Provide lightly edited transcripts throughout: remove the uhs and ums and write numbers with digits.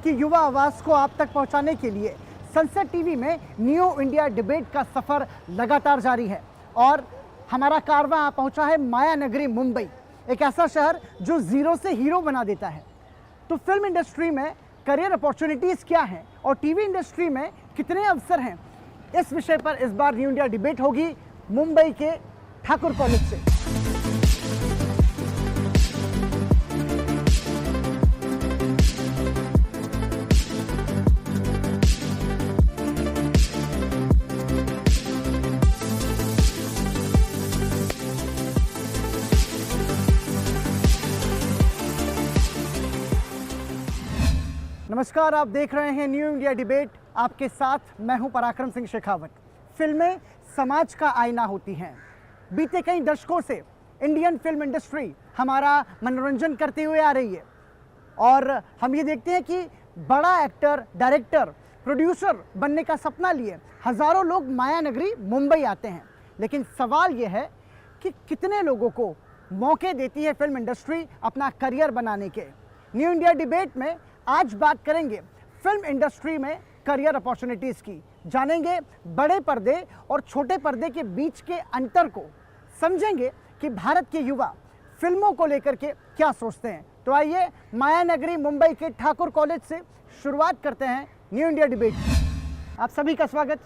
की युवा आवाज़ को आप तक पहुंचाने के लिए सनसेट टीवी में न्यू इंडिया डिबेट का सफ़र लगातार जारी है और हमारा कारवां पहुंचा है माया नगरी मुंबई, एक ऐसा शहर जो ज़ीरो से हीरो बना देता है। तो फिल्म इंडस्ट्री में करियर अपॉर्चुनिटीज़ क्या हैं और टीवी इंडस्ट्री में कितने अवसर हैं, इस विषय पर इस बार न्यू इंडिया डिबेट होगी मुंबई के ठाकुर कॉलेज से। नमस्कार, आप देख रहे हैं न्यू इंडिया डिबेट। आपके साथ मैं हूं पराक्रम सिंह शेखावत। फिल्में समाज का आईना होती हैं। बीते कई दशकों से इंडियन फिल्म इंडस्ट्री हमारा मनोरंजन करते हुए आ रही है और हम ये देखते हैं कि बड़ा एक्टर, डायरेक्टर, प्रोड्यूसर बनने का सपना लिए हज़ारों लोग माया नगरी मुंबई आते हैं। लेकिन सवाल ये है कि कितने लोगों को मौके देती है फिल्म इंडस्ट्री अपना करियर बनाने के। न्यू इंडिया डिबेट में आज बात करेंगे फिल्म इंडस्ट्री में करियर अपॉर्चुनिटीज़ की, जानेंगे बड़े पर्दे और छोटे पर्दे के बीच के अंतर को, समझेंगे कि भारत के युवा फिल्मों को लेकर के क्या सोचते हैं। तो आइए माया नगरी मुंबई के ठाकुर कॉलेज से शुरुआत करते हैं न्यू इंडिया डिबेट। आप सभी का स्वागत।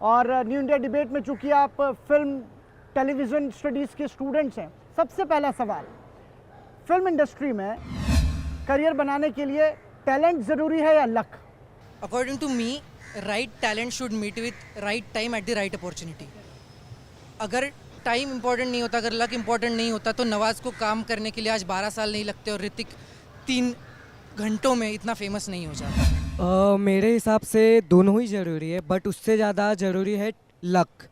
और न्यू इंडिया डिबेट में चूँकि आप फिल्म टेलीविज़न स्टडीज़ के स्टूडेंट्स हैं, सबसे पहला सवाल, फिल्म इंडस्ट्री में करियर बनाने के लिए टैलेंट ज़रूरी है या luck? According to me, right talent should meet with right time at the right opportunity. अगर टाइम इम्पोर्टेंट नहीं होता, अगर लक इम्पोर्टेंट नहीं होता तो नवाज़ को काम करने के लिए आज 12 साल नहीं लगते और ऋतिक 3 घंटों में इतना फेमस नहीं हो जाता। मेरे हिसाब से दोनों ही ज़रूरी है, बट उससे ज़्यादा ज़रूरी है लक।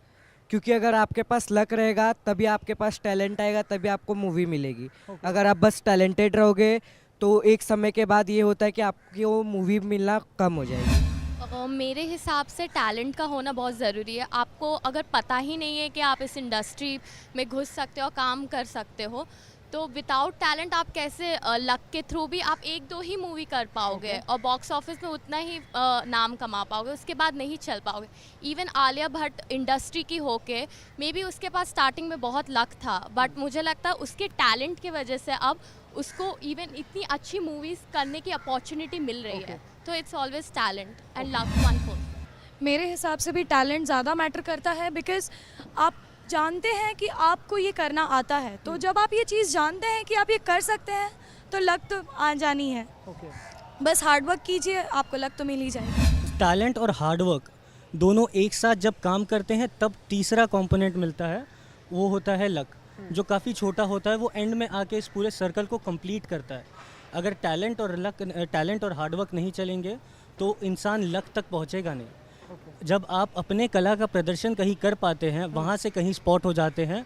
क्योंकि अगर आपके पास लक रहेगा तभी आपके पास टैलेंट आएगा, तभी आपको मूवी मिलेगी। अगर आप बस टैलेंटेड रहोगे तो एक समय के बाद ये होता है कि आपकी वो मूवी मिलना कम हो जाएगी। मेरे हिसाब से टैलेंट का होना बहुत ज़रूरी है। आपको अगर पता ही नहीं है कि आप इस इंडस्ट्री में घुस सकते हो, काम कर सकते हो, तो विदाउट टैलेंट आप कैसे लक के थ्रू भी आप 1-2 ही मूवी कर पाओगे और बॉक्स ऑफिस में उतना ही नाम कमा पाओगे, उसके बाद नहीं चल पाओगे। इवन आलिया भट्ट इंडस्ट्री की होके मे बी उसके पास स्टार्टिंग में बहुत लक था, बट मुझे लगता है उसके टैलेंट की वजह से अब उसको इवन इतनी अच्छी मूवीज़ करने की अपॉर्चुनिटी मिल रही है। तो it's always talent and luck one fourth. मेरे हिसाब से भी टैलेंट ज़्यादा मैटर करता है, बिकॉज़ आप जानते हैं कि आपको ये करना आता है, तो जब आप ये चीज़ जानते हैं कि आप ये कर सकते हैं तो लक तो आ जानी है। बस हार्डवर्क कीजिए, आपको लक तो मिल ही जाएगी। टैलेंट और हार्डवर्क दोनों एक साथ जब काम करते हैं तब तीसरा कंपोनेंट मिलता है, वो होता है लक, जो काफ़ी छोटा होता है, वो एंड में आके इस पूरे सर्कल को कंप्लीट करता है। अगर टैलेंट और हार्डवर्क नहीं चलेंगे तो इंसान लक तक पहुंचेगा नहीं। जब आप अपने कला का प्रदर्शन कहीं कर पाते हैं, वहाँ से कहीं स्पॉट हो जाते हैं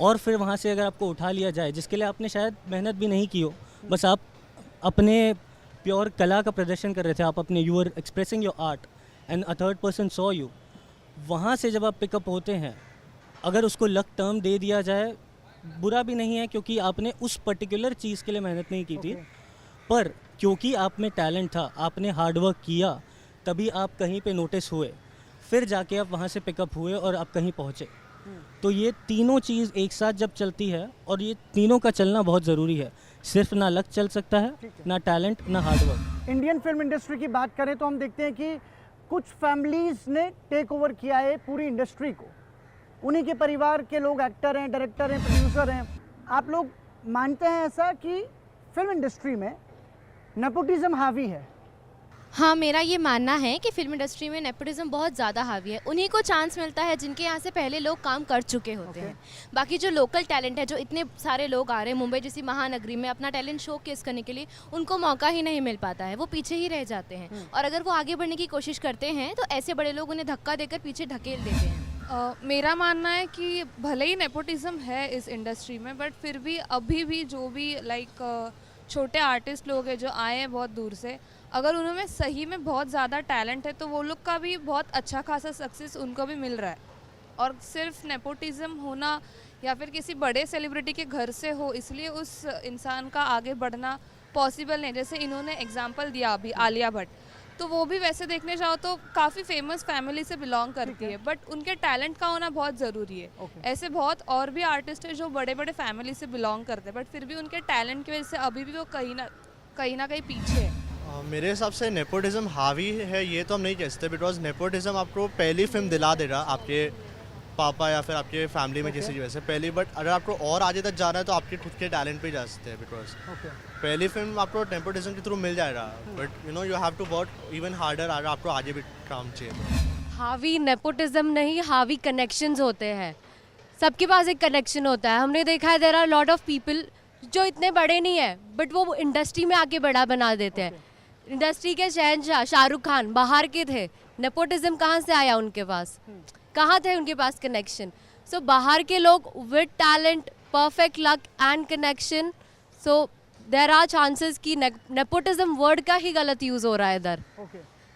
और फिर वहाँ से अगर आपको उठा लिया जाए, जिसके लिए आपने शायद मेहनत भी नहीं की हो, बस आप अपने प्योर कला का प्रदर्शन कर रहे थे, आप अपने you are expressing your art and a third person saw you, वहाँ से जब आप पिकअप होते हैं, अगर उसको लक टर्म दे दिया जाए बुरा भी नहीं है, क्योंकि आपने उस पर्टिकुलर चीज़ के लिए मेहनत नहीं की थी, पर क्योंकि आप में टैलेंट था, आपने हार्डवर्क किया, तभी आप कहीं पे नोटिस हुए, फिर जाके आप वहाँ से पिकअप हुए और आप कहीं पहुँचे। तो ये तीनों चीज़ एक साथ जब चलती है, और ये तीनों का चलना बहुत ज़रूरी है, सिर्फ ना लक चल सकता है, ना टैलेंट, ना हार्डवर्क। इंडियन फिल्म इंडस्ट्री की बात करें तो हम देखते हैं कि कुछ फैमिलीज़ ने टेक ओवर किया है पूरी इंडस्ट्री को। उन्हीं के परिवार के लोग एक्टर हैं, डायरेक्टर हैं, प्रोड्यूसर हैं। आप लोग मानते हैं ऐसा कि फिल्म इंडस्ट्री में नेपोटिज्म हावी है? हाँ, मेरा ये मानना है कि फिल्म इंडस्ट्री में नेपोटिज्म बहुत ज़्यादा हावी है। उन्हीं को चांस मिलता है जिनके यहाँ से पहले लोग काम कर चुके होते हैं। बाकी जो लोकल टैलेंट है, जो इतने सारे लोग आ रहे हैं मुंबई जैसी महानगरी में अपना टैलेंट शोकेस करने के लिए, उनको मौका ही नहीं मिल पाता है, वो पीछे ही रह जाते हैं। और अगर वो आगे बढ़ने की कोशिश करते हैं तो ऐसे बड़े लोग उन्हें धक्का देकर पीछे ढकेल देते हैं। मेरा मानना है कि भले ही नेपोटिज्म है इस इंडस्ट्री में, बट फिर भी अभी भी जो भी छोटे आर्टिस्ट लोग हैं जो आए हैं बहुत दूर से, अगर उनमें सही में बहुत ज़्यादा टैलेंट है तो वो लोग का भी बहुत अच्छा खासा सक्सेस उनको भी मिल रहा है। और सिर्फ नेपोटिज्म होना या फिर किसी बड़े सेलिब्रिटी के घर से हो इसलिए उस इंसान का आगे बढ़ना पॉसिबल नहीं। जैसे इन्होंने एग्जांपल दिया अभी आलिया भट्ट, तो वो भी वैसे देखने जाओ तो काफ़ी फेमस फैमिली से बिलोंग करती है, बट उनके टैलेंट का होना बहुत ज़रूरी है। ऐसे बहुत और भी आर्टिस्ट है जो बड़े बड़े फैमिली से बिलोंग करते हैं, बट फिर भी उनके टैलेंट की वजह से अभी भी वो कहीं ना कहीं पीछे है। मेरे हिसाब से नेपोटिज्म हावी है ये तो हम नहीं कह सकते, बिकॉज नेपोटिज्म आपको पहली फिल्म दिला दे रहा आपके पापा या फिर आपके फैमिली में किसी की वजह से पहली, बट अगर आपको और आगे तक जाना है तो आपके खुद के टैलेंट पे जा सकते हैं, बिकॉज पहली फिल्म आपको नेपोटिज्म के थ्रू मिल जाएगा, but you know you have to work even harder अगर आपको आगे भी काम चाहिए। हावी नेपोटिज्म नहीं, हावी कनेक्शंस होते हैं। सबके पास एक कनेक्शन होता है। हमने देखा है there are lot of people जो इतने बड़े नहीं है बट वो इंडस्ट्री में आके बड़ा बना देते हैं। इंडस्ट्री के शहंशाह शाहरुख खान बाहर के थे, नेपोटिज्म कहाँ से आया उनके पास? कहाँ थे उनके पास कनेक्शन? सो बाहर के लोग with talent, perfect luck and connection, so there are chances कि नेपोटिज्म वर्ड का ही गलत यूज़ हो रहा है इधर।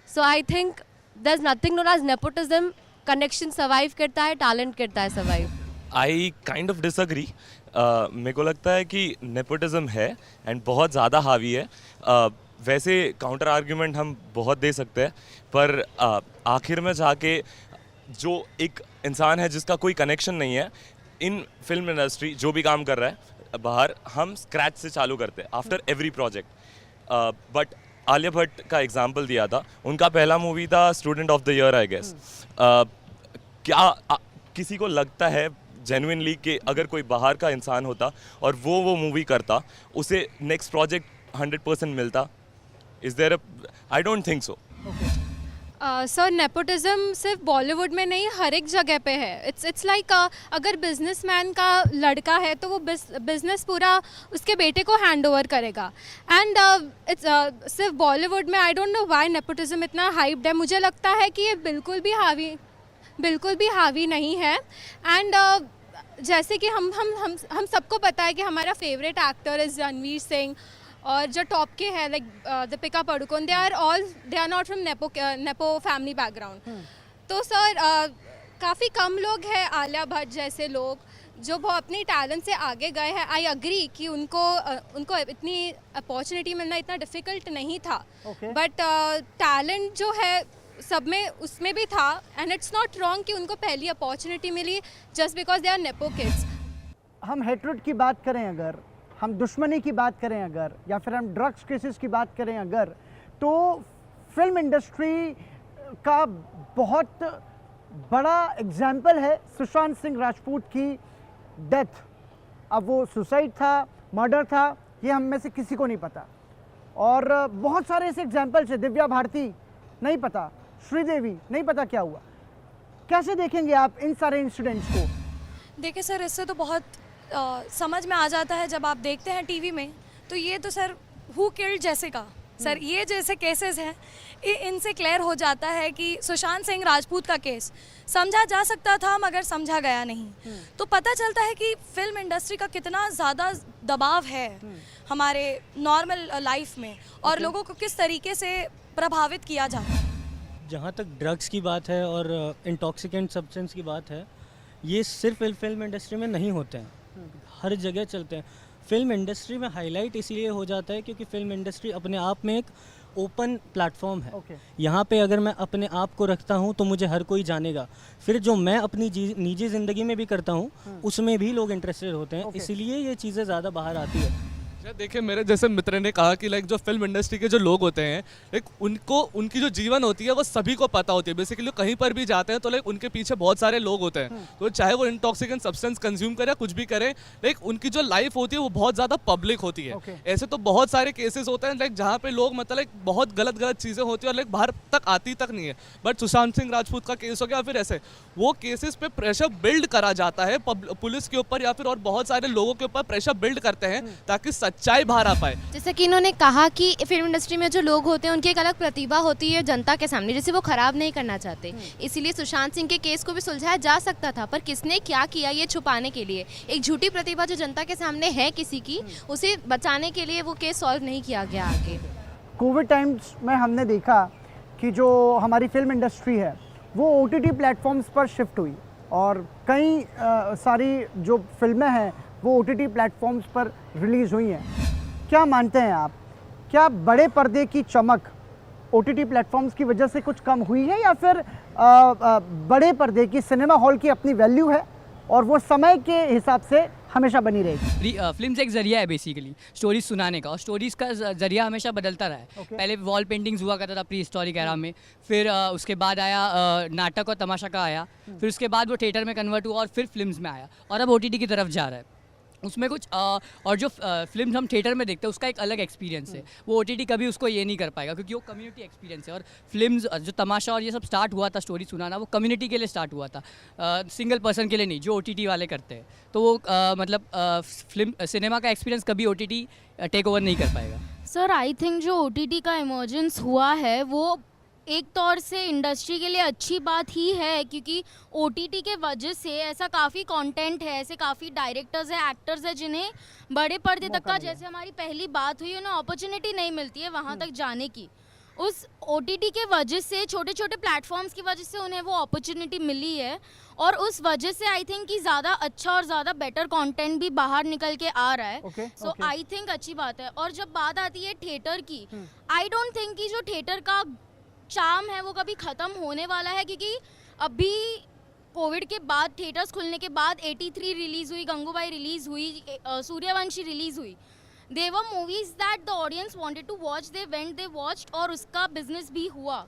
So I think there is nothing known as nepotism. Connection survive करता है, टैलेंट करता है survive. I kind of disagree. मेरे को लगता है कि नेपोटिज्म है एंड बहुत ज़्यादा हावी है। वैसे काउंटर आर्ग्यूमेंट हम बहुत दे सकते हैं, पर आखिर में जाके जो एक इंसान है जिसका कोई कनेक्शन नहीं है, इन फिल्म इंडस्ट्री जो भी काम कर रहा है बाहर, हम स्क्रैच से चालू करते हैं after every project. But Alia Bhatt का एग्जांपल दिया था, उनका पहला मूवी था student of the year I guess. क्या किसी को लगता है जेन्युइनली कि अगर कोई बाहर का इंसान होता और वो मूवी करता, उसे नेक्स्ट प्रोजेक्ट 100% मिलता? Is there? I don't think so. Sir nepotism सिर्फ बॉलीवुड में नहीं, हर एक जगह पे है। इट्स लाइक अगर बिजनेसमैन का लड़का है तो वो बिजनेस पूरा उसके बेटे को हैंड ओवर करेगा। एंड इट्स सिर्फ बॉलीवुड में, I don't know why nepotism इतना हाइप्ड है। मुझे लगता है कि ये बिल्कुल भी हावी नहीं है। एंड जैसे कि हम सबको पता है कि हमारा favourite actor is Ranveer Singh, और जो टॉप के हैं like Deepika Padukone, they are not from nepo family background. तो सर काफ़ी कम लोग हैं, आलिया भट्ट जैसे लोग जो वो अपनी टैलेंट से आगे गए हैं। आई अग्री कि उनको इतनी अपॉर्चुनिटी मिलना इतना डिफ़िकल्ट नहीं था, बट टैलेंट जो है सब में उसमें भी था। एंड इट्स नॉट रॉन्ग कि उनको पहली अपॉर्चुनिटी मिली just because they are nepo kids. हम हेट्रेड की बात करें अगर, हम दुश्मनी की बात करें अगर, या फिर हम ड्रग्स केसेस की बात करें अगर, तो फिल्म इंडस्ट्री का बहुत बड़ा एग्जाम्पल है सुशांत सिंह राजपूत की डेथ। अब वो सुसाइड था, मर्डर था, ये हम में से किसी को नहीं पता। और बहुत सारे ऐसे एग्जाम्पल्स हैं। दिव्या भारती नहीं पता, श्रीदेवी नहीं पता क्या हुआ। कैसे देखेंगे आप इन सारे इंसिडेंट्स को? देखिए सर, इससे तो बहुत समझ में आ जाता है जब आप देखते हैं टीवी में, तो ये तो sir who killed Jessica, sir ये जैसे केसेस हैं, इनसे क्लियर हो जाता है कि सुशांत सिंह राजपूत का केस समझा जा सकता था मगर समझा गया नहीं। तो पता चलता है कि फिल्म इंडस्ट्री का कितना ज़्यादा दबाव है हमारे नॉर्मल लाइफ में, और लोगों को किस तरीके से प्रभावित किया जाता है। जहाँ तक ड्रग्स की बात है और इंटॉक्सिकेंट सब्सटेंस की बात है, ये सिर्फ फिल्म इंडस्ट्री में नहीं होते हैं, हर जगह चलते हैं। फिल्म इंडस्ट्री में हाईलाइट इसलिए हो जाता है क्योंकि फिल्म इंडस्ट्री अपने आप में एक ओपन प्लेटफॉर्म है। यहाँ पे अगर मैं अपने आप को रखता हूँ तो मुझे हर कोई जानेगा। फिर जो मैं अपनी निजी ज़िंदगी में भी करता हूँ उसमें भी लोग इंटरेस्टेड होते हैं, इसलिए ये चीज़ें ज़्यादा बाहर आती है। देखिए, मेरे जैसे मित्र ने कहा कि लाइक जो फिल्म इंडस्ट्री के जो लोग होते हैं, लाइक उनको उनकी जो जीवन होती है वो सभी को पता होती है। बेसिकली कहीं पर भी जाते हैं तो लाइक उनके पीछे बहुत सारे लोग होते हैं, तो चाहे वो इंटॉक्सिकेंट सब्सटेंस कंज्यूम करे, कुछ भी करे, लाइक उनकी जो लाइफ होती है वो बहुत ज़्यादा पब्लिक होती है। ऐसे तो बहुत सारे केसेस होते हैं लाइक जहाँ पे लोग मतलब बहुत गलत चीज़ें होती है और लाइक बाहर तक आती तक नहीं है। बट सुशांत सिंह राजपूत का केस हो गया, फिर ऐसे वो केसेस पे प्रेशर बिल्ड करा जाता है पुलिस के ऊपर या फिर और बहुत सारे लोगों के ऊपर प्रेशर बिल्ड करते हैं ताकि सच्चाई बाहर आ पाए। जैसे कि इन्होंने कहा कि फिल्म इंडस्ट्री में जो लोग होते हैं उनकी एक अलग प्रतिभा होती है जनता के सामने, जिसे वो खराब नहीं करना चाहते। इसीलिए सुशांत सिंह के केस को भी सुलझाया जा सकता था, पर किसने क्या किया ये छुपाने के लिए, एक झूठी प्रतिभा जो जनता के सामने है किसी की, उसे बचाने के लिए वो केस सॉल्व नहीं किया गया आगे। कोविड टाइम्स में हमने देखा कि जो हमारी फिल्म इंडस्ट्री है वो OTT प्लेटफॉर्म्स पर शिफ्ट हुई और कई सारी जो फिल्में हैं वो OTT प्लेटफॉर्म्स पर रिलीज़ हुई हैं। क्या मानते हैं आप क्या बड़े पर्दे की चमक OTT प्लेटफॉर्म्स की वजह से कुछ कम हुई है, या फिर बड़े पर्दे की सिनेमा हॉल की अपनी वैल्यू है और वो समय के हिसाब से हमेशा बनी रहेगी? फिल्म एक जरिया है बेसिकली स्टोरीज सुनाने का, और स्टोरीज का जरिया हमेशा बदलता रहा है। पहले वॉल पेंटिंग्स हुआ करता था प्री हिस्टोरिक एरा में, फिर उसके बाद आया नाटक और तमाशा का आया, फिर उसके बाद वो थिएटर में कन्वर्ट हुआ और फिर फिल्म्स में आया, और अब OTT की तरफ जा रहा है। उसमें कुछ और जो फिल्म हम थिएटर में देखते हैं उसका एक अलग एक्सपीरियंस है, वो OTT कभी उसको ये नहीं कर पाएगा, क्योंकि वो कम्युनिटी एक्सपीरियंस है। और फिल्म्स जो तमाशा और ये सब स्टार्ट हुआ था स्टोरी सुनाना, वो कम्युनिटी के लिए स्टार्ट हुआ था, सिंगल पर्सन के लिए नहीं, जो OTT वाले करते हैं। तो वो मतलब फिल्म सिनेमा का एक्सपीरियंस कभी OTT टेक ओवर नहीं कर पाएगा। सर आई थिंक जो OTT का इमर्जेंस हुआ है वो एक तौर से इंडस्ट्री के लिए अच्छी बात ही है, क्योंकि OTT के वजह से ऐसा काफ़ी कंटेंट है, ऐसे काफ़ी डायरेक्टर्स हैं, एक्टर्स हैं जिन्हें बड़े पर्दे तक का, जैसे हमारी पहली बात हुई, उन्हें अपॉर्चुनिटी नहीं मिलती है वहाँ तक जाने की। उस OTT के वजह से, छोटे छोटे प्लेटफॉर्म्स की वजह से उन्हें वो अपॉर्चुनिटी मिली है, और उस वजह से आई थिंक कि ज़्यादा अच्छा और ज़्यादा बेटर कंटेंट भी बाहर निकल के आ रहा है। सो आई थिंक अच्छी बात है। और जब बात आती है थिएटर की, आई डोंट थिंक कि जो थिएटर का चार्म है वो कभी ख़त्म होने वाला है, क्योंकि अभी कोविड के बाद, थिएटर्स खुलने के बाद 83 रिलीज़ हुई, गंगूबाई रिलीज़ हुई, सूर्यवंशी रिलीज़ हुई। They were movies that the audience wanted to watch, they went, they watched, और उसका बिजनेस भी हुआ।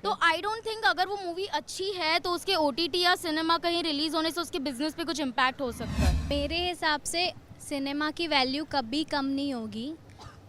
तो आई डोंट थिंक अगर वो मूवी अच्छी है तो उसके OTT या सिनेमा कहीं रिलीज़ होने से उसके बिजनेस पे कुछ इम्पैक्ट हो सकता है। मेरे हिसाब से सिनेमा की वैल्यू कभी कम नहीं होगी,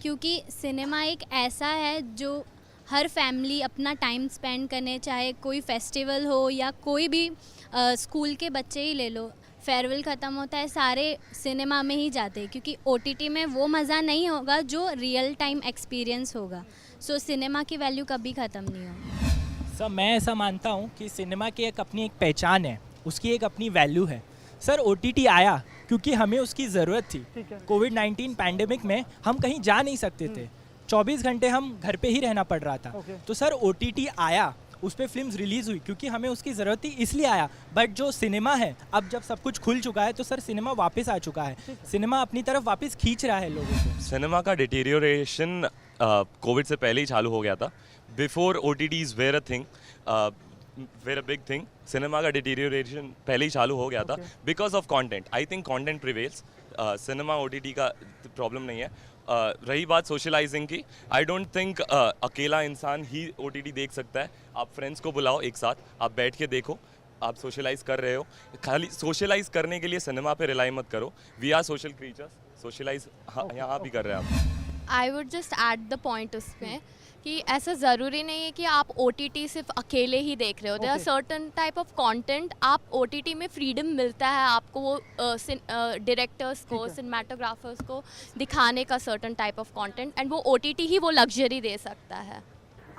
क्योंकि सिनेमा एक ऐसा है जो हर फैमिली अपना टाइम स्पेंड करने, चाहे कोई फेस्टिवल हो या कोई भी स्कूल के बच्चे ही ले लो, फेयरवेल ख़त्म होता है सारे सिनेमा में ही जाते हैं, क्योंकि OTT में वो मज़ा नहीं होगा जो रियल टाइम एक्सपीरियंस होगा। सो सिनेमा की वैल्यू कभी ख़त्म नहीं होगी। सर मैं ऐसा मानता हूँ कि सिनेमा की एक अपनी एक पहचान है, उसकी एक अपनी वैल्यू है। सर OTT आया क्योंकि हमें उसकी ज़रूरत थी। कोविड-19 पैंडेमिक में हम कहीं जा नहीं सकते थे, 24 घंटे हम घर पे ही रहना पड़ रहा था। तो सर OTT आया, उस पर फिल्म्स रिलीज़ हुई क्योंकि हमें उसकी ज़रूरत थी, इसलिए आया। बट जो सिनेमा है, अब जब सब कुछ खुल चुका है तो सर सिनेमा वापस आ चुका है, सिनेमा अपनी तरफ वापस खींच रहा है लोगों को। सिनेमा का डिटीरियोरेशन कोविड से पहले ही चालू हो गया था। Before OTTs were a thing, were a big thing, cinema का डिटीरियोरेशन पहले ही चालू हो गया था because of content. I think content prevails, cinema OTT का प्रॉब्लम नहीं है। रही बात सोशलाइजिंग की, आई डोंट थिंक अकेला इंसान ही OTT देख सकता है। आप फ्रेंड्स को बुलाओ एक साथ, आप बैठ के देखो, आप सोशलाइज कर रहे हो। खाली सोशलाइज करने के लिए सिनेमा पे रिलाई मत करो। We are social creatures, socialise यहाँ भी कर रहे हैं आप। I would just add the point उसमें कि ऐसा ज़रूरी नहीं है कि आप OTT सिर्फ अकेले ही देख रहे हो। There are certain type of content, आप OTT में फ्रीडम मिलता है आपको वो डायरेक्टर्स को, सिनेमाटोग्राफर्स को दिखाने का certain type of content, and वो OTT ही वो लग्जरी दे सकता है।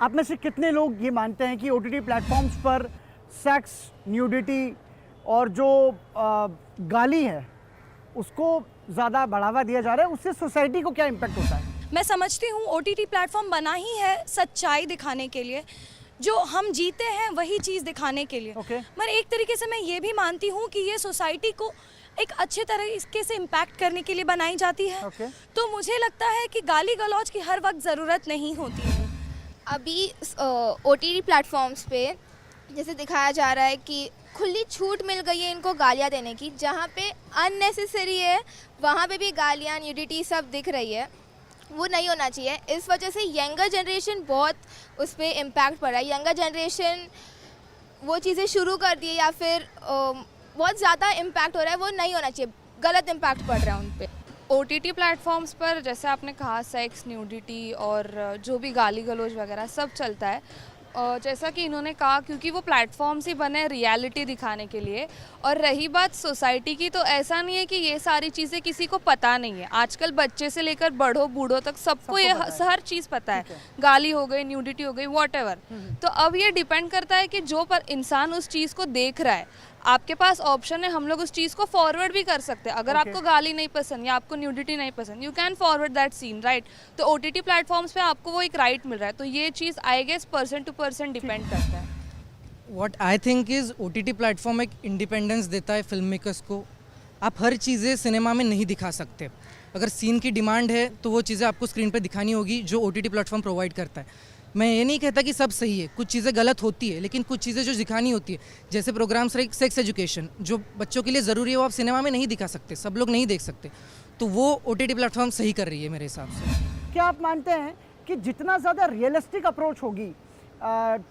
आप में से कितने लोग ये मानते हैं कि OTT प्लेटफॉर्म्स पर सेक्स, न्यूडिटी और जो गाली है उसको ज़्यादा बढ़ावा दिया जा रहा है, उससे सोसाइटी को क्या इम्पैक्ट होता है? मैं समझती हूँ OTT प्लेटफॉर्म बना ही है सच्चाई दिखाने के लिए, जो हम जीते हैं वही चीज़ दिखाने के लिए। मगर एक तरीके से मैं ये भी मानती हूँ कि ये सोसाइटी को एक अच्छे तरीके से इम्पैक्ट करने के लिए बनाई जाती है। तो मुझे लगता है कि गाली गलौज की हर वक्त ज़रूरत नहीं होती है। अभी OTT प्लेटफॉर्म्स पे जैसे दिखाया जा रहा है कि खुली छूट मिल गई है इनको गालियाँ देने की, जहाँ पे अननेसेसरी है वहाँ पे भी गालियाँ, न्यूडिटी सब दिख रही है, वो नहीं होना चाहिए। इस वजह से यंगर जनरेशन बहुत उस पर इम्पैक्ट पड़ रहा है। यंगर जनरेशन वो चीज़ें शुरू कर दी या फिर बहुत ज़्यादा इम्पैक्ट हो रहा है, वो नहीं होना चाहिए, गलत इम्पैक्ट पड़ रहा है उन पर। OTT प्लेटफॉर्म्स पर जैसे आपने कहा सेक्स, न्यूडिटी और जो भी गाली गलौज वगैरह सब चलता है। जैसा कि इन्होंने कहा, क्योंकि वो प्लेटफॉर्म्स ही बने रियलिटी दिखाने के लिए। और रही बात सोसाइटी की, तो ऐसा नहीं है कि ये सारी चीज़ें किसी को पता नहीं है। आजकल बच्चे से लेकर बूढ़ों तक सबको ये हर चीज़ पता है। गाली हो गई, न्यूडिटी हो गई, वॉटएवर। तो अब ये डिपेंड करता है कि जो पर इंसान उस चीज़ को देख रहा है, आपके पास ऑप्शन है, हम लोग उस चीज़ को फॉरवर्ड भी कर सकते हैं। अगर आपको गाली नहीं पसंद या आपको न्यूडिटी नहीं पसंद, you can forward that scene, right. तो OTT प्लेटफॉर्म्स पे आपको वो एक राइट मिल रहा है। तो ये चीज़ I guess person to person depend करता है। What I think is OTT platform एक इंडिपेंडेंस देता है फिल्म मेकर्स को, आप हर चीज़ें सिनेमा में नहीं दिखा सकते। अगर सीन की डिमांड है तो वो चीज़ें आपको स्क्रीन पर दिखानी होगी जो OTT प्लेटफॉर्म प्रोवाइड करता है। मैं ये नहीं कहता कि सब सही है, कुछ चीज़ें गलत होती है, लेकिन कुछ चीज़ें जो दिखानी होती है, जैसे प्रोग्राम्स लाइक सेक्स एजुकेशन जो बच्चों के लिए ज़रूरी है, वो आप सिनेमा में नहीं दिखा सकते, सब लोग नहीं देख सकते, तो वो OTT प्लेटफॉर्म सही कर रही है मेरे हिसाब से। क्या आप मानते हैं कि जितना ज़्यादा रियलिस्टिक अप्रोच होगी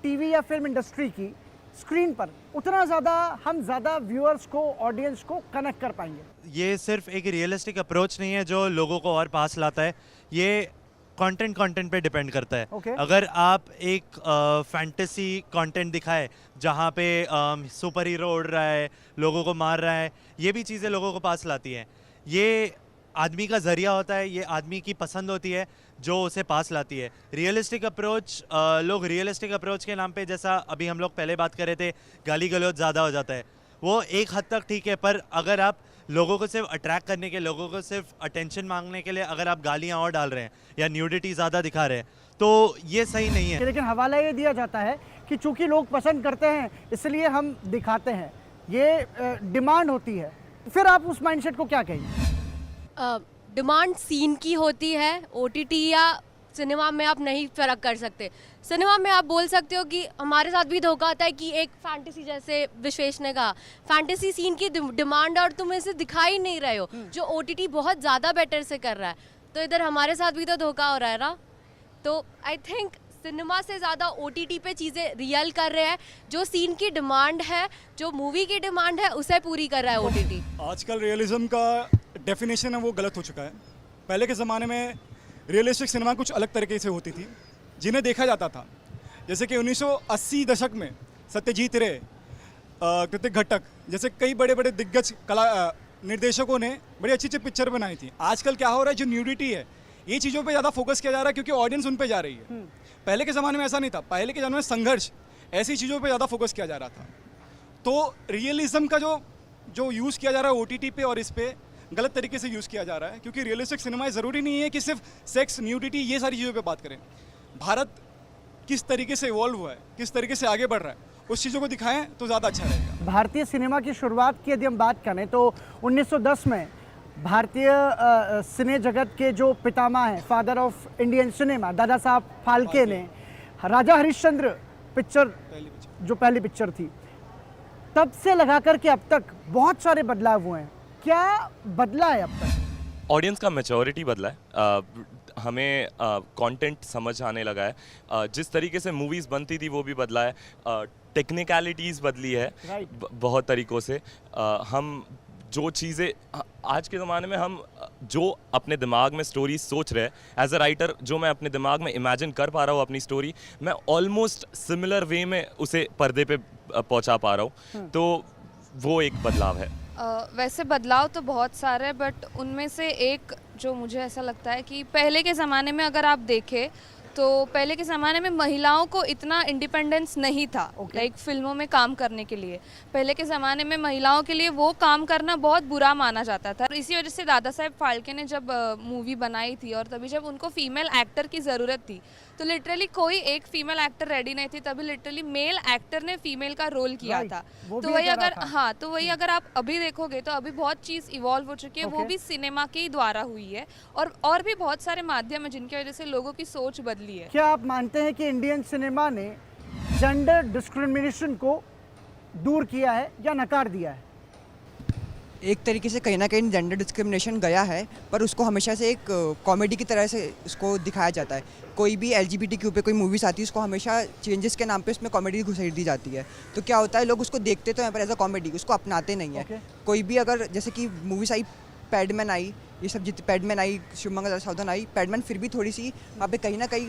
टीवी या फिल्म इंडस्ट्री की स्क्रीन पर, उतना ज़्यादा हम ज़्यादा व्यूअर्स को, ऑडियंस को कनेक्ट कर पाएंगे? ये सिर्फ एक रियलिस्टिक अप्रोच नहीं है जो लोगों को और पास लाता है, ये कंटेंट पे डिपेंड करता है। अगर आप एक फैंटेसी कंटेंट दिखाए जहाँ पे सुपर हीरो उड़ रहा है, लोगों को मार रहा है, ये भी चीज़ें लोगों को पास लाती हैं। ये आदमी का जरिया होता है, ये आदमी की पसंद होती है जो उसे पास लाती है। रियलिस्टिक अप्रोच, लोग रियलिस्टिक अप्रोच के नाम पे, जैसा अभी हम लोग पहले बात कर रहे थे, गाली गलौज ज़्यादा हो जाता है, वो एक हद तक ठीक है, पर अगर आप लोगों को सिर्फ अट्रैक्ट करने के, लोगों को सिर्फ अटेंशन मांगने के लिए अगर आप गालियाँ और डाल रहे हैं या न्यूडिटी ज़्यादा दिखा रहे हैं, तो ये सही नहीं है। लेकिन हवाला ये दिया जाता है कि चूंकि लोग पसंद करते हैं इसलिए हम दिखाते हैं, ये डिमांड होती है। फिर आप उस माइंडसेट को क्या कहेंगे? डिमांड सीन की होती है, OTT या सिनेमा में आप नहीं फ़र्क कर सकते। सिनेमा में आप बोल सकते हो कि हमारे साथ भी धोखा आता है कि एक फैंटेसी, जैसे विश्वेश ने कहा, फैंटेसी सीन की डिमांड और तुम इसे दिखा ही नहीं रहे हो, जो OTT बहुत ज़्यादा बेटर से कर रहा है, तो इधर हमारे साथ भी तो धोखा हो रहा है ना। तो आई थिंक सिनेमा से ज़्यादा OTT पे चीज़ें रियल कर रहे हैं, जो सीन की डिमांड है, जो मूवी की डिमांड है, उसे पूरी कर रहा है OTT। आजकल रियलिज्म का डेफिनेशन है वो गलत हो चुका है। पहले के ज़माने में रियलिस्टिक सिनेमा कुछ अलग तरीके से होती थी जिन्हें देखा जाता था, जैसे कि 1980 दशक में सत्यजीत रे, कृतिक घटक जैसे कई बड़े बड़े दिग्गज निर्देशकों ने बड़ी अच्छी अच्छी पिक्चर बनाई थी। आजकल क्या हो रहा है, जो न्यूडिटी है, ये चीज़ों पे ज़्यादा फोकस किया जा रहा है क्योंकि ऑडियंस उन पे जा रही है। पहले के ज़माने में ऐसा नहीं था, पहले के ज़माने में संघर्ष, ऐसी चीज़ों पे ज़्यादा फोकस किया जा रहा था। तो रियलिज्म का जो यूज़ किया जा रहा है OTT पे और इस पे गलत तरीके से यूज़ किया जा रहा है, क्योंकि रियलिस्टिक सिनेमा ज़रूरी नहीं है कि सिर्फ सेक्स, न्यूडिटी, ये सारी चीज़ों पे बात करें। भारत किस तरीके से इवॉल्व हुआ है, किस तरीके से आगे बढ़ रहा है, उस चीज़ों को दिखाएं तो ज़्यादा अच्छा रहेगा। भारतीय सिनेमा की शुरुआत की यदि हम बात करें तो 1910 में भारतीय सिने जगत के जो पितामह हैं, father of Indian cinema, Dada Saheb Phalke ने राजा हरिश्चंद्र पिक्चर, जो पहली पिक्चर थी, तब से लगा कर के अब तक बहुत सारे बदलाव हुए हैं। क्या बदला है अब तक? ऑडियंस का मैच्योरिटी बदला है, हमें कंटेंट समझ आने लगा है, जिस तरीके से मूवीज़ बनती थी वो भी बदला है, टेक्निकलिटीज़ बदली है बहुत तरीक़ों से। हम जो चीज़ें आज के ज़माने में, हम जो अपने दिमाग में स्टोरी सोच रहे हैं, एज अ राइटर जो मैं अपने दिमाग में इमेजिन कर पा रहा हूँ अपनी स्टोरी, मैं ऑलमोस्ट सिमिलर वे में उसे पर्दे पे पहुँचा पा रहा हूँ, तो वो एक बदलाव है। वैसे बदलाव तो बहुत सारे, बट उनमें से एक जो मुझे ऐसा लगता है कि पहले के ज़माने में अगर आप देखें तो पहले के ज़माने में महिलाओं को इतना इंडिपेंडेंस नहीं था लाइक फिल्मों में काम करने के लिए। पहले के ज़माने में महिलाओं के लिए वो काम करना बहुत बुरा माना जाता था। इसी वजह से दादा साहब फाल्के ने जब मूवी बनाई थी और तभी जब उनको फीमेल एक्टर की ज़रूरत थी तो लिटरली कोई एक फीमेल एक्टर रेडी नहीं थी, तभी लिटरली मेल एक्टर ने फीमेल का रोल किया था। तो वही अगर तो वही अगर आप अभी देखोगे तो अभी बहुत चीज़ इवॉल्व हो चुकी है, वो भी सिनेमा के ही द्वारा हुई है और भी बहुत सारे माध्यम है जिनकी वजह से लोगों की सोच बदली है। क्या आप मानते हैं कि इंडियन सिनेमा ने जेंडर डिस्क्रिमिनेशन को दूर किया है या नकार दिया है? एक तरीके से कहीं ना कहीं जेंडर डिस्क्रिमिनेशन गया है, पर उसको हमेशा से एक कॉमेडी की तरह से उसको दिखाया जाता है। कोई भी LGBTQ पे कोई मूवीज़ आती है उसको हमेशा चेंजेस के नाम पे उसमें कॉमेडी घुसेड़ दी जाती है। तो क्या होता है, लोग उसको देखते तो हैं पर एज अ कॉमेडी उसको अपनाते नहीं है। कोई भी अगर जैसे कि मूवीज़ आई, पैडमैन आई, ये सब जितनी पैडमैन आई, शुभमंगल सावधान आई, पैडमैन फिर भी थोड़ी सी वहाँ पे कहीं ना कहीं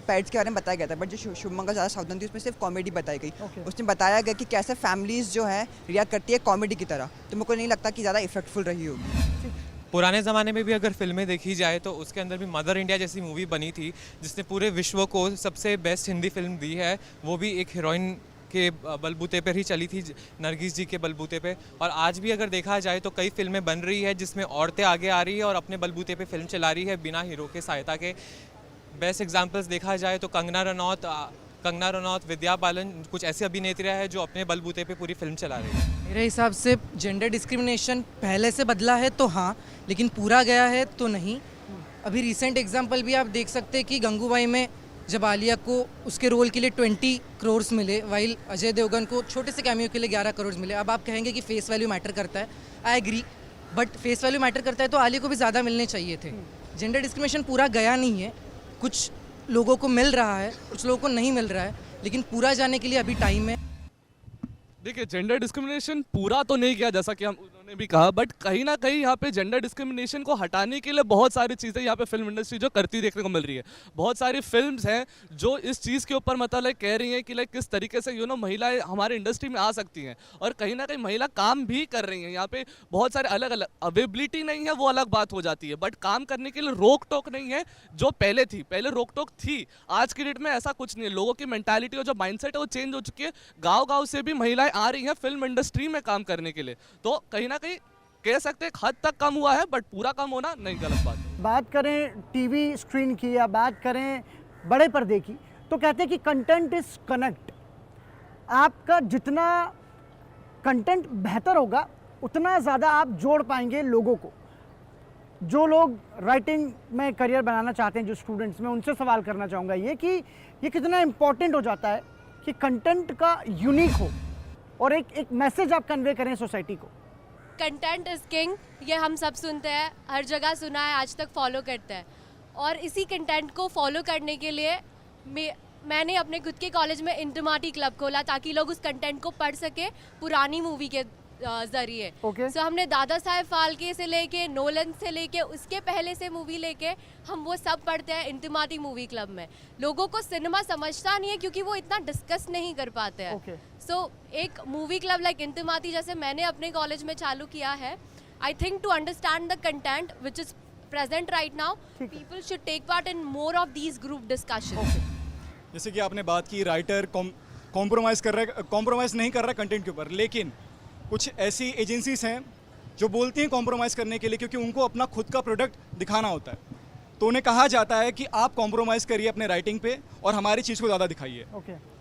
पैड्स के बारे में बताया गया था, बट जो शुभमंगल ज़्यादा सावधान थी उसमें सिर्फ कॉमेडी बताई गई। उसमें बताया गया कि कैसे फैमिलीज़ जो है रिएक्ट करती है कॉमेडी की तरह, तो मेरे को नहीं लगता कि ज़्यादा इफेक्टफुल रही होगी। पुराने ज़माने में भी अगर फिल्में देखी जाए तो उसके अंदर भी मदर इंडिया जैसी मूवी बनी थी जिसने पूरे विश्व को सबसे बेस्ट हिंदी फिल्म दी है, वो भी एक हीरोइन के बलबूते पर ही चली थी, नरगिस जी के बलबूते पे। और आज भी अगर देखा जाए तो कई फिल्में बन रही है जिसमें औरतें आगे आ रही है और अपने बलबूते पे फिल्म चला रही है बिना हीरो के सहायता के। बेस्ट एग्जांपल्स देखा जाए तो कंगना रनौत कंगना रनौत, विद्या बालन कुछ ऐसी अभिनेत्रियां हैं जो अपने बलबूते पे पूरी फिल्म चला रही है। मेरे हिसाब से जेंडर डिस्क्रिमिनेशन पहले से बदला है तो हाँ, लेकिन पूरा गया है तो नहीं। अभी रिसेंट एग्जांपल भी आप देख सकते हैं कि गंगूबाई में जब आलिया को उसके रोल के लिए 20 करोड़ मिले, वाइल अजय देवगन को छोटे से कैमियो के लिए 11 करोड़ मिले। अब आप कहेंगे कि फेस वैल्यू मैटर करता है, I agree, but face value matter करता है तो आलिया को भी ज़्यादा मिलने चाहिए थे। जेंडर डिस्क्रिमिनेशन पूरा गया नहीं है, कुछ लोगों को मिल रहा है, कुछ लोगों को नहीं मिल रहा है, लेकिन पूरा जाने के लिए अभी टाइम है। देखिए, जेंडर डिस्क्रिमिनेशन पूरा तो नहीं किया जैसा कि हम उन्होंने भी कहा, बट कहीं ना कहीं यहाँ पे जेंडर डिस्क्रिमिनेशन को हटाने के लिए बहुत सारी चीज़ें यहाँ पे फिल्म इंडस्ट्री जो करती देखने को मिल रही है। बहुत सारी फिल्म्स हैं जो इस चीज़ के ऊपर मतलब कह रही हैं कि किस तरीके से महिलाएं हमारे इंडस्ट्री में आ सकती हैं, और कहीं ना कहीं महिला काम भी कर रही हैं। यहाँ पे बहुत सारे अलग अलग अवेबिलिटी नहीं है, वो अलग बात हो जाती है, बट काम करने के लिए रोक टोक नहीं है जो पहले थी। पहले रोक टोक थी, आज की डेट में ऐसा कुछ नहीं है। लोगों की मेंटालिटी और जो माइंडसेट है वो चेंज हो चुकी है। गाँव से भी महिलाएं आ रही हैं फिल्म इंडस्ट्री में काम करने के लिए, तो कहीं ना कहीं कह सकते हैं हद तक कम हुआ है, बट पूरा कम होना नहीं, गलत बात है। बात करें टीवी स्क्रीन की या बात करें बड़े पर्दे की, तो कहते हैं कि कंटेंट इज कनेक्ट। आपका जितना कंटेंट बेहतर होगा उतना ज़्यादा आप जोड़ पाएंगे लोगों को। जो लोग राइटिंग में करियर बनाना चाहते हैं, जो स्टूडेंट्स, में उनसे सवाल करना चाहूँगा ये कितना इम्पोर्टेंट हो जाता है कि कंटेंट का यूनिक हो और एक मैसेज आप कन्वे करें सोसाइटी को। कंटेंट इज़ किंग, ये हम सब सुनते हैं, हर जगह सुना है, आज तक फॉलो करते हैं। और इसी कंटेंट को फॉलो करने के लिए मैंने अपने खुद के कॉलेज में इंटरमाटी क्लब खोला ताकि लोग उस कंटेंट को पढ़ सके पुरानी मूवी के ज़रिए। सो हमने दादा साहेब फाल्के से लेके नोलन से लेके उसके पहले से मूवी लेके हम वो सब पढ़ते हैं इंटरमाटी मूवी क्लब में। लोगों को सिनेमा समझता नहीं है क्योंकि वो इतना डिस्कस नहीं कर पाते हैं। सो एक मूवी क्लब लाइक इंटरमाटी जैसे मैंने अपने कॉलेज में चालू किया है, I think to understand the content which is present right now, people should take part in more of these group discussion. जैसे कि आपने बात की राइटर कॉम्प्रोमाइज़ नहीं कर रहा कंटेंट के ऊपर, लेकिन कुछ ऐसी एजेंसीज हैं जो बोलती हैं कॉम्प्रोमाइज़ करने के लिए क्योंकि उनको अपना खुद का प्रोडक्ट दिखाना होता है। तो उन्हें कहा जाता है कि आप कॉम्प्रोमाइज़ करिए अपने राइटिंग पे और हमारी चीज़ को ज़्यादा दिखाइए।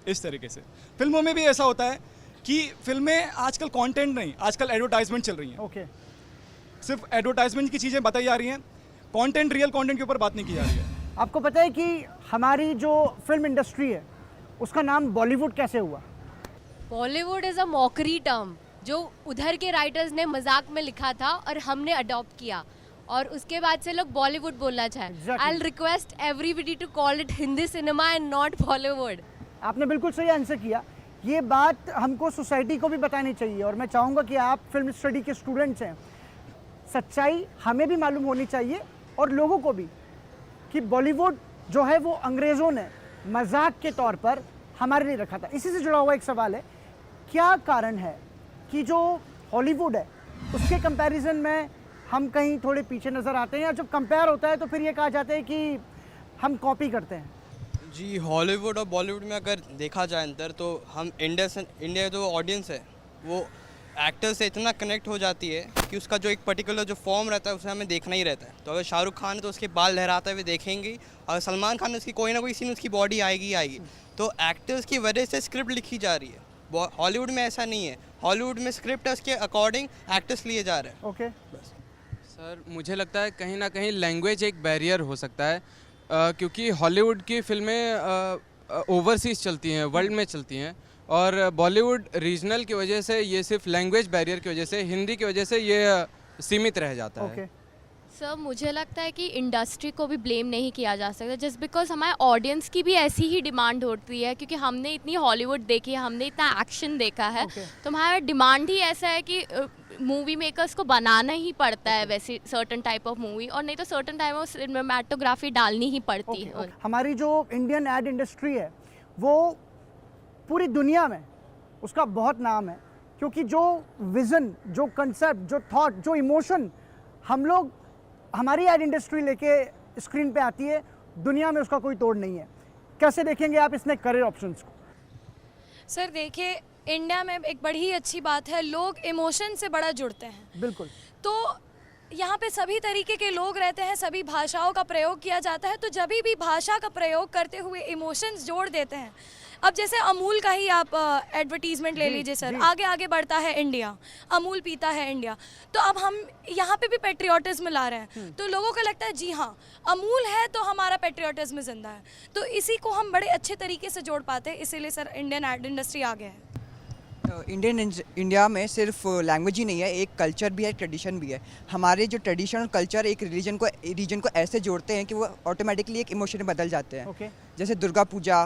इस तरीके से फिल्मों में भी ऐसा होता है कि फिल्में आजकल कंटेंट नहीं, आजकल एडवर्टाइजमेंट चल रही हैं। सिर्फ एडवर्टाइजमेंट की चीज़ें बताई जा रही हैं, कंटेंट, रियल कंटेंट के ऊपर बात नहीं की जा रही है। आपको पता है कि हमारी जो फिल्म इंडस्ट्री है उसका नाम बॉलीवुड कैसे हुआ? Bollywood is a mockery term जो उधर के राइटर्स ने मजाक में लिखा था और हमने अडॉप्ट किया, और उसके बाद से लोग बॉलीवुड बोलना चाहें। I will request everybody to call it Hindi cinema and not Bollywood. आपने बिल्कुल सही आंसर किया। ये बात हमको सोसाइटी को भी बतानी चाहिए, और मैं चाहूँगा कि आप फिल्म स्टडी के स्टूडेंट्स हैं, सच्चाई हमें भी मालूम होनी चाहिए और लोगों को भी, कि बॉलीवुड जो है वो अंग्रेज़ों ने मजाक के तौर पर हमारे लिए रखा था। इसी से जुड़ा हुआ एक सवाल है, क्या कारण है कि जो हॉलीवुड है उसके कंपैरिजन में हम कहीं थोड़े पीछे नज़र आते हैं, या जब कंपेयर होता है तो फिर ये कहा जाता है कि हम कॉपी करते हैं? जी, हॉलीवुड और बॉलीवुड में अगर देखा जाए अंतर, तो हम इंडिया जो ऑडियंस है वो एक्टर से इतना कनेक्ट हो जाती है कि उसका जो एक पर्टिकुलर जो फॉर्म रहता है उसे हमें देखना ही रहता है। तो अगर शाहरुख खान है तो उसके बाल लहराते हुए देखेंगे, और सलमान खान है उसकी कोई ना कोई सीन उसकी बॉडी आएगी ही आएगी। तो एक्टर्स की वजह से स्क्रिप्ट लिखी जा रही है। हॉलीवुड में ऐसा नहीं है, हॉलीवुड में स्क्रिप्ट है, उसके अकॉर्डिंग एक्टर्स लिए जा रहे हैं। बस। सर मुझे लगता है कहीं ना कहीं लैंग्वेज एक बैरियर हो सकता है, क्योंकि हॉलीवुड की फिल्में ओवरसीज चलती हैं, वर्ल्ड में चलती हैं, और बॉलीवुड रीजनल की वजह से ये सिर्फ लैंग्वेज बैरियर की वजह से, हिंदी की वजह से ये सीमित रह जाता है। सर मुझे लगता है कि इंडस्ट्री को भी ब्लेम नहीं किया जा सकता, जस्ट बिकॉज हमारे ऑडियंस की भी ऐसी ही डिमांड होती है, क्योंकि हमने इतनी हॉलीवुड देखी है, हमने इतना एक्शन देखा है, तो हमारा डिमांड ही ऐसा है कि मूवी मेकर्स को बनाना ही पड़ता है वैसे सर्टन टाइप ऑफ मूवी, और नहीं तो सर्टन टाइप ऑफ सिनेमेटोग्राफी डालनी ही पड़ती है। हमारी जो इंडियन एड इंडस्ट्री है वो पूरी दुनिया में उसका बहुत नाम है, क्योंकि जो विज़न, जो कंसेप्ट, जो थॉट, जो इमोशन हम लोग, हमारी एड इंडस्ट्री लेके स्क्रीन पे आती है, दुनिया में उसका कोई तोड़ नहीं है। कैसे देखेंगे आप इसमें करियर ऑप्शंस को? सर देखिए, इंडिया में एक बड़ी ही अच्छी बात है, लोग इमोशन से बड़ा जुड़ते हैं। बिल्कुल। तो यहाँ पे सभी तरीके के लोग रहते हैं, सभी भाषाओं का प्रयोग किया जाता है, तो जब भी भाषा का प्रयोग करते हुए इमोशंस जोड़ देते हैं, अब जैसे अमूल का ही आप एडवर्टीजमेंट ले लीजिए सर, आगे आगे बढ़ता है इंडिया, अमूल पीता है इंडिया, तो अब हम यहाँ पे भी पेट्रियाटिज्म ला रहे हैं, तो लोगों को लगता है जी हाँ अमूल है तो हमारा पेट्रियाटिज्म जिंदा है, तो इसी को हम बड़े अच्छे तरीके से जोड़ पाते हैं, इसीलिए सर इंडियन एड इंडस्ट्री आगे है। इंडिया में सिर्फ लैंग्वेज ही नहीं है, एक कल्चर भी है, ट्रेडिशन भी है। हमारे जो ट्रेडिशन और कल्चर एक रीजन को ऐसे जोड़ते हैं कि वो ऑटोमेटिकली एक इमोशन में बदल जाते हैं। जैसे दुर्गा पूजा,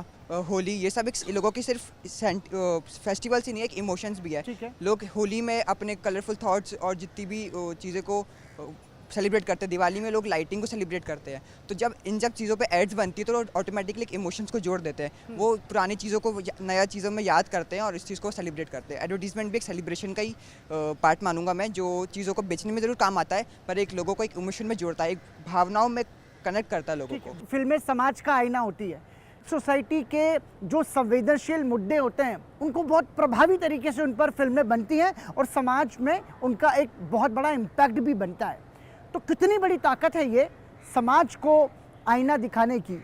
होली, ये सब एक लोगों की सिर्फ फेस्टिवल्स ही नहीं है, एक इमोशंस भी है। लोग होली में अपने कलरफुल थॉट्स और जितनी भी चीज़ें को सेलिब्रेट करते हैं। दिवाली में लोग लाइटिंग को सेलिब्रेट करते हैं। तो जब इन सब चीज़ों पे एड्स बनती है तो ऑटोमेटिकली एक इमोशंस को जोड़ देते हैं। वो पुरानी चीज़ों को नया चीज़ों में याद करते हैं और इस चीज़ को सेलिब्रेट करते हैं। एडवर्टीजमेंट भी एक सेलिब्रेशन का ही पार्ट मानूंगा मैं, जो चीज़ों को बेचने में ज़रूर काम आता है पर एक लोगों को एक इमोशन में जोड़ता है, एक भावनाओं में कनेक्ट करता है लोगों को। फिल्में समाज का आईना होती है। सोसाइटी के जो संवेदनशील मुद्दे होते हैं उनको बहुत प्रभावी तरीके से उन पर फिल्में बनती हैं और समाज में उनका एक बहुत बड़ा इम्पैक्ट भी बनता है। तो कितनी बड़ी ताकत है ये समाज को आईना दिखाने की।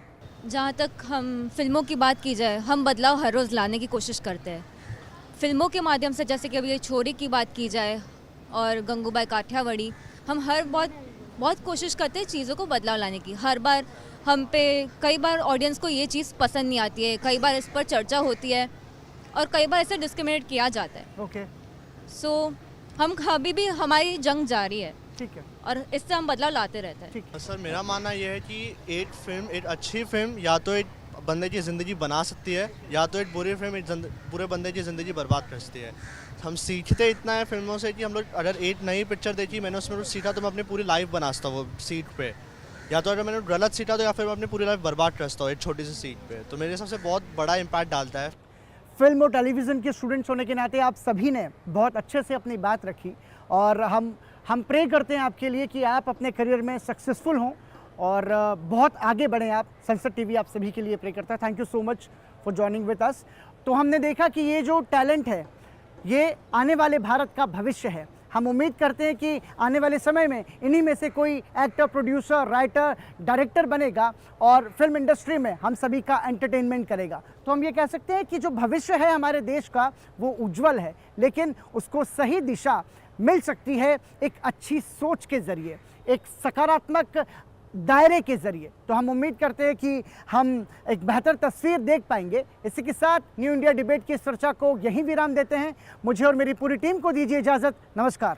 जहाँ तक हम फिल्मों की बात की जाए, हम बदलाव हर रोज़ लाने की कोशिश करते हैं फिल्मों के माध्यम से। जैसे कि अभी ये छोरी की बात की जाए और गंगूबाई काठियावाड़ी, हम बहुत कोशिश करते हैं चीज़ों को बदलाव लाने की। हर बार हम पे कई बार ऑडियंस को ये चीज़ पसंद नहीं आती है, कई बार इस पर चर्चा होती है और कई बार इसे डिस्क्रिमिनेट किया जाता है। सो हम अभी भी हमारी जंग जारी है, ठीक है, और इससे हम बदलाव लाते रहते हैं। सर मेरा मानना यह है कि एक अच्छी फिल्म या तो एक बंदे की ज़िंदगी बना सकती है या तो एक बुरी फिल्म एक पूरे बंदे की ज़िंदगी बर्बाद कर सकती है। हम सीखते इतना है फिल्मों से कि हम लोग अगर एक नई पिक्चर देखी, मैंने उसमें कुछ सीखा तो मैं अपनी पूरी लाइफ बना सकता हूँ वो सीट पे, या तो अगर मैंने गलत सीखा तो या फिर मैं अपनी पूरी लाइफ बर्बाद कर सकता हूँ एक छोटी सी सीट पे। तो मेरे हिसाब से बहुत बड़ा इम्पैक्ट डालता है। फिल्म और टेलीविज़न के स्टूडेंट्स होने के नाते आप सभी ने बहुत अच्छे से अपनी बात रखी और हम प्रे करते हैं आपके लिए कि आप अपने करियर में सक्सेसफुल हों और बहुत आगे बढ़ें आप। सनसेट टीवी आप सभी के लिए प्रे करता है। Thank you so much for joining with us. तो हमने देखा कि ये जो टैलेंट है ये आने वाले भारत का भविष्य है। हम उम्मीद करते हैं कि आने वाले समय में इन्हीं में से कोई एक्टर, प्रोड्यूसर, राइटर, डायरेक्टर बनेगा और फिल्म इंडस्ट्री में हम सभी का एंटरटेनमेंट करेगा। तो हम ये कह सकते हैं कि जो भविष्य है हमारे देश का वो उज्जवल है, लेकिन उसको सही दिशा मिल सकती है एक अच्छी सोच के ज़रिए, एक सकारात्मक दायरे के ज़रिए। तो हम उम्मीद करते हैं कि हम एक बेहतर तस्वीर देख पाएंगे। इसी के साथ न्यू इंडिया डिबेट की इस चर्चा को यहीं विराम देते हैं। मुझे और मेरी पूरी टीम को दीजिए इजाज़त। नमस्कार।